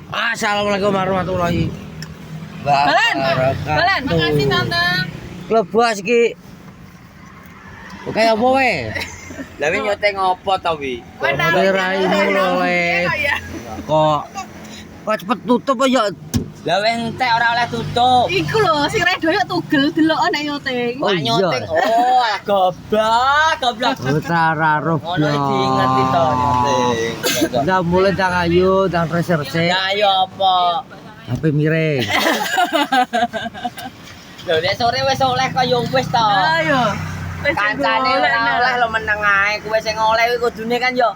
Assalamualaikum warahmatullahi Balen, wabarakatuh. makasih tante. Klebas iki. Oke apa wae? Lah wi nyoteng opo to wi? Mulai raimu lho le. Kok cepet tutup aja. Lah wi entek ora oleh tutup. Iku lho, sing redo yo tugel delok ana nyoteng. Oh, Mak iya. nyoteng. Goblok. Utara roh. Ngono diingeti to nyoteng. Udah mulai tang ayu, tang reserse. Nah yo apa? HP miring. Lho nek sore wis oleh kaya wis to. Ayo. Kancane ora oleh lo meneng ae, kuwi sing oleh kuwi kudune kan yo.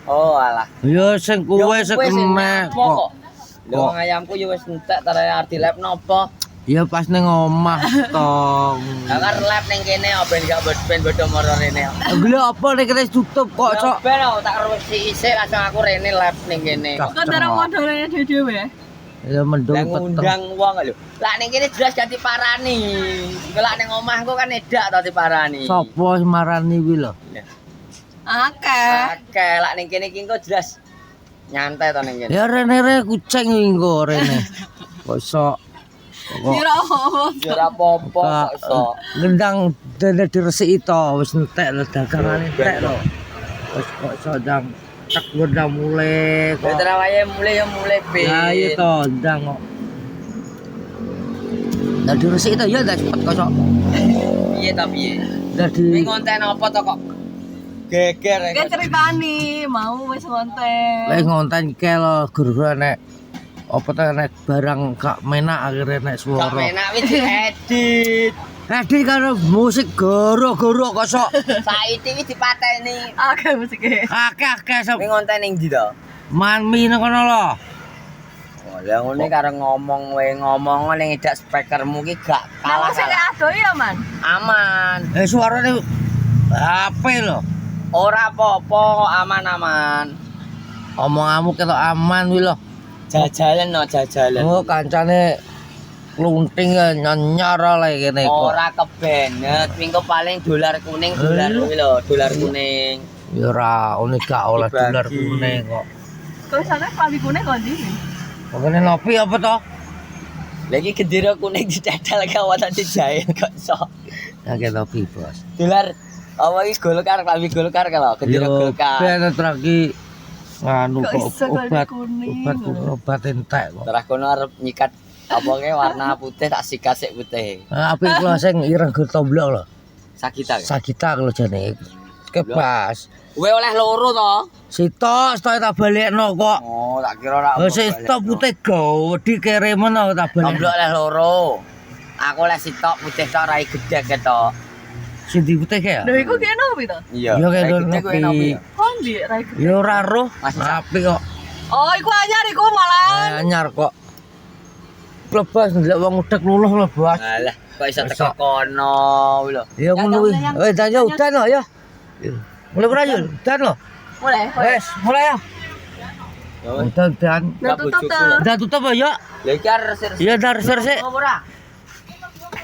Oh alah. Ya sing kuwe sekemek kok. Lho wong ayamku yo wis entek tare arti lep nopo. Ya pas ning omah tong. Lah kan lep ning kene ben gak ben bodho moro rene. Lho apa nek wis tutup kok sok. Ben tak rusi isik langsung aku rene lep ning kene. Cok. Kan cara modalnya dhewe. Ya mendung Lah peteng. ngundang wong lho. Lah ning kene jelas gak diparani. Lah ning omahku kan edak to diparani. Sopo marani kuwi lho? Akeh. Oke, lah ning kene iki engko jelas nyantai to ning kene. Ya rene kucing kuwi engko rene. Kok sok. Kok Kira apa? Ya ora apa-apa kok iso. ngendang dene diresiki to wis entek lho dagangane entek lho. Wis kok iso ndang tek ndang mulai kok. Wis wae mulai ya mulai be. Ya iya to ndang kok. Lah diresiki to ya ndak cepet kok sok. Piye ta piye? Ndak di Kuwi konten apa to kok? Geger Kayak ceritani, mau wis ngonten. lek ngonten ke lho guru nek apa to nek barang gak menak akhirnya nek Gak swara. enak wis diedit. Tadi karo musik goro-goro kok sok. Saiki wis dipateni. Akeh musike. Akeh-akeh sok. Kuwi konten ning ndi to? Manmi nang kono lho. Oh, lah ngene karo ngomong ning edak speakermu ki gak Lah kalah. musike ado ya, Man. Aman. Suarane HP lho. Ora apa-apa kok aman-aman. Omonganmu ketok aman kuwi lho. Jajalan no jajalan. Oh kancane klunting ya nyanyar le kene kok. Ora kebenet, minggu paling dolar kuning dolar kuwi lho, dolar kuning. Ya ora one gak oleh Dibagi. dolar kuning kok. Tulisane pabikune kok ndi? Pokoknya nopi apa toh? Lagi gendera kuning didadal kawan dijahit kok iso. Ya ke nopi, Bos. Dolar apa iki Golkar, klambi Golkar kalau gendera Yo Golkar. ben lagi nganu Kok kok iso kok obat kuning? obat entek kok. Terus kono arep nyikat apa ke warna putih tak sikat sik putih. Apik lho sing ireng gertoblok lho. Sakita. Sagita kalau jane. Kepas. Kowe oleh loro to? Sitok tak balekno kok. Oh, tak kira ora. Oh sitok putih gawedi keremen tak balekno. Goblok oleh loro. Aku oleh sitok putih tok rai gedhe ketok. Sing di putih ya? Lho iku kene opo to? Iya. Ya rai kayak gedhe kowe nopi. nopi. Kok ndi rai gede? Ya ora roh, Masih sak. apik kok. Oh, iku anyar iku malah. Anyar kok. Klebas ndelok wong udek luluh lho, Bos. Alah, kok iso teko kono kuwi lho. Ya ngono kuwi. Dan ya udan lho ya. Mulai ora ya udan lho. Mulai. Wes, mulai ya. Udan. Nah, tutup tuh. Udah tutup ya. Lha iki arep Ya dar serse. ora?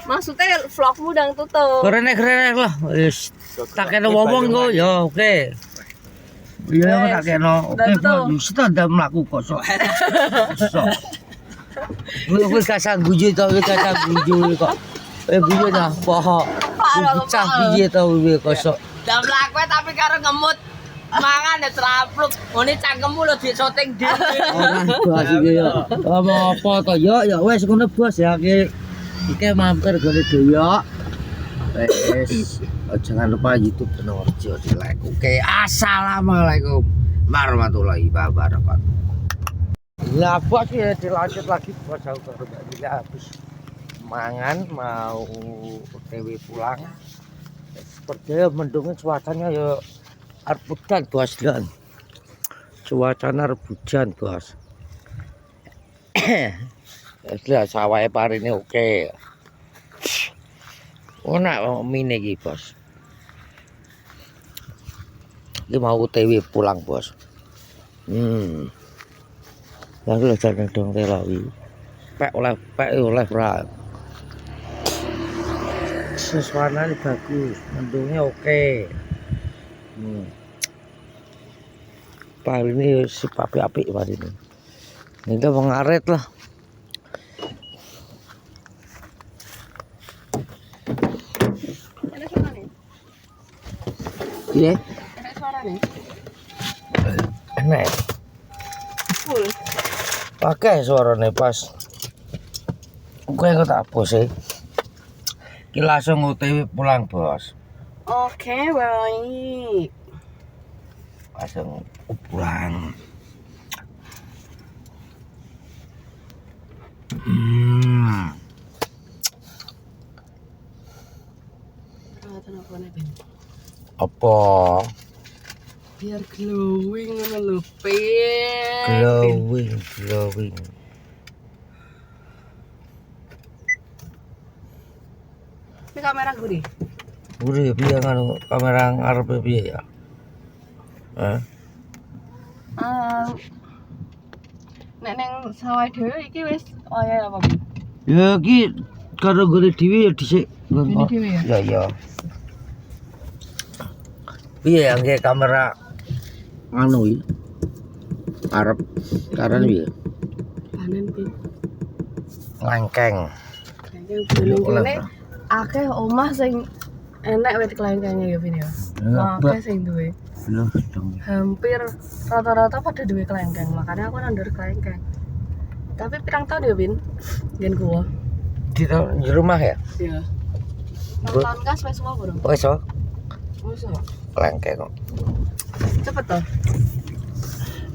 Maksudnya vlogmu ndang tutup. Keren lho. Wis tak kena ngomong kok ya oke. Iya tak kena. Oke, Bos. Sudah ndak mlaku kok sok. Sok. Gue kasang guju to, gue kasang guju kok. Guju dah poho. Bocah piye to gue kosok. Jam lakwe tapi karo ngemut. Mangan ya trapluk. Ngene cangkemmu lho di syuting dhewe. Ora bos iki ya. Apa to ya wis ngono bos ya iki mampir gone doyok. Wis jangan lupa YouTube Penorjo di like. Oke, assalamualaikum warahmatullahi wabarakatuh. Lah bos ya dilanjut lagi bos aku baru tadi habis mangan mau OTW pulang. Sepertinya mendungnya cuacanya ya arep bos dan cuacanya arep hujan bos. Lihat sawahnya pari ini oke. Oh nak mini iki bos. Ini mau OTW pulang bos. Lalu jangan dong telawi. Pek oleh ora. Suasananya bagus, mendungnya oke. Pari ini si api-api pari ini. Ini pengaret lah. Ada suara nih. Iya. Ada suara nih. Enak. Full. Pakai suaranya pas. Gue nggak tak apa sih. Ki langsung OTW pulang bos. Oke, baik. Langsung pulang. Perawatan apa nih, Ben? Apa? Biar glowing ngono lho, Ben. Glowing. Ini kamera gue nih. Udah piye kan kamera ngarep piye ya? Nek neng sawah dhewe iki wis wayahe apa, Ben? Ya ki karo gone dhewe ya dhisik. Gone dhewe ya? Ya. Piye yang kayak kamera anu iki? Arep karan piye? Panen, Ben. Lengkeng. Kayaknya belum kene akeh omah sing enek wit kelengkenge ya, Ben ya. Akeh sing duwe. Loh, dong. Hampir rata-rata pada duwe kelengkeng, makanya aku nandur kelengkeng. Tapi pirang tahun ya, Bin? Gen gua. Di rumah ya? Iya. Gua- Tahun kas wis semua burung. Wes oh, Masa? lengkeng kok. Cepet toh.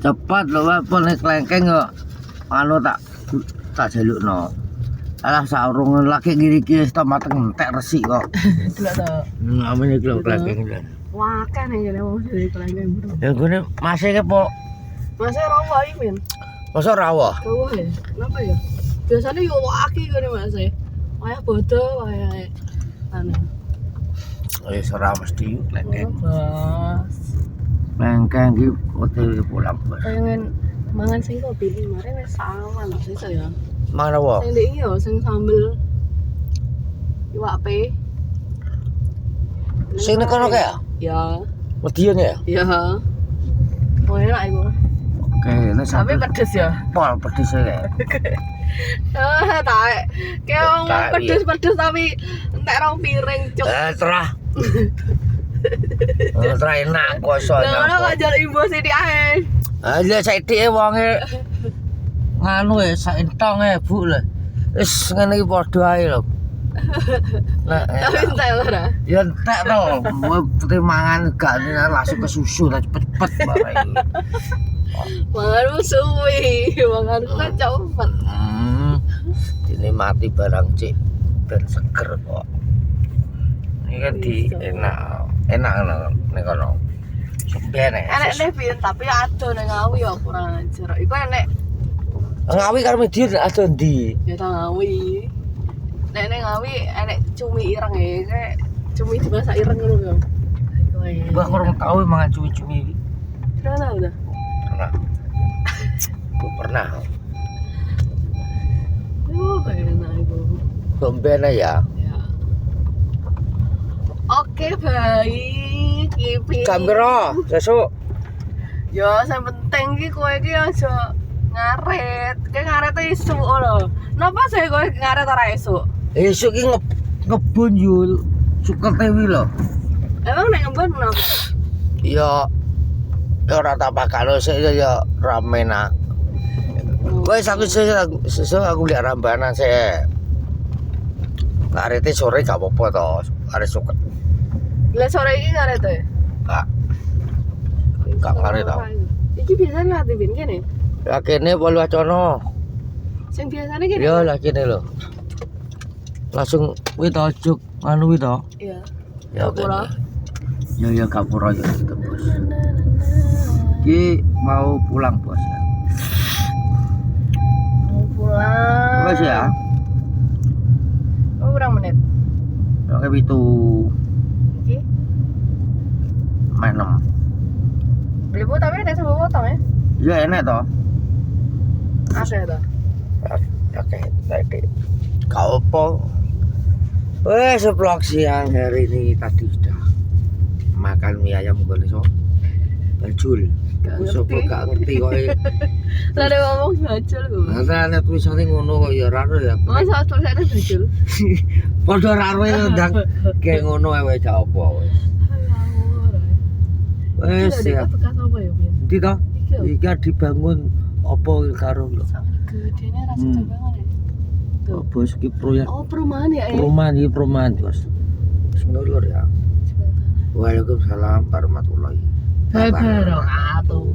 Cepat lho apa nek lengkeng kok anu tak jalukno. Alah saurung laki ngiri-kiri wis tak mateng entek resik kok. Delok toh. Namanya iki lho lengkeng. Wah, kan ya mau dari kelengkeng, Bro. Ya gone masih ke po. Masa rawa iki, Bin? Masa rawah? Rawa ya? Kenapa ya? Biasanya yo aki gini Mas. Wayah bodo, wayah anu. Wis ora mesti lengkeng. Bos. Lengkeng iki OTW pulang bos. Pengen mangan sing kopi kemarin wis sama lho sisa ya. Mana wae? Sing ndek iki yo sing sambel iwak pe. Sing nek kono kae? Ya. Median ya? Ya. Oh enak iku. Oke, nek Tapi sampe pedes ya. pol pedes kae. Tak. Kayak ngomong Tak, pedes-pedes tapi entek rong piring cuk. Terah. Terah enak kok iso. Lah ora kok jaluk imbo sithik ae. Ah iya saiki wonge nganu sak entong Bu lho. Wis ngene iki padha ae lho. Nah, Tapi entek ora. ya entek to. Putih mangan gak langsung ke susu lah cepet-cepet bae. Mangan suwi, mangan kan cepet. Ini mati barang cik ben seger kok. Ini kan di enak nek kono. Sembene. Enek nih Bin, tapi ado nang Ngawi ya kurang ajar. Iku enek Ngawi karo Median ada ndi? ya tang Ngawi. Nek nang Ngawi enek cumi ireng ya, kayak cumi dimasak ireng ngono ya. Mbak kurang tahu mangan cumi-cumi. Pernah udah? Pernah. Gue pernah. Enak itu. Sembene ya. Ya. Oke, baik. Kipi. Kamera sesuk. Ya, sing penting iki kowe iki aja ngaret. Kayak ngaret isuk lho. Napa sih kowe ngaret ora isuk? Esuk iki ngebon yo Sukertewi lho. Emang nek ngebon kenapa? Ya ora tak pakalo sik ya rame nak. Wes aku sesuk aku lihat rambanan sik. Ngarete sore gak apa-apa to. Arek suket. Lah sore iki ngaret to ya? Gak ngaret to. Iki biasanya latih bin kene. Ya kene polu acono. Sing biasanya kene. Ya lah kene lho. Langsung kuwi to juk anu kuwi to. Iya. Ya Gapura. Ya gapura ya gitu, Bos. Ki mau pulang, Bos ya. Mau pulang. Bos ya. Oh, berapa menit? Oke pitu Iki. main 6. Beli bu tapi ada sebelum potong ya? Ya enak toh. Ada toh. Oke, tadi. Kau apa? Vlog siang hari ini tadi sudah makan mie ayam goreng so. Bajul. Bosok gak ngerti kok. Lah nek ngomong bajul lho. Nah, nek tulisane ngono kok ya ora ero ya. Masa tulisane bajul. Padha ora ero ya ndang kayak ngono ae wis apa wis. Wis ya. Bekas apa ya, Pian? Ndi to? Iki Iki dibangun apa karo lho. gedene rasa banget ya. Bos iki proyek Oh, perumahan ya? perumahan Bos. Bismillah ya. Waalaikumsalam warahmatullahi wabarakatuh. Wabarakatuh.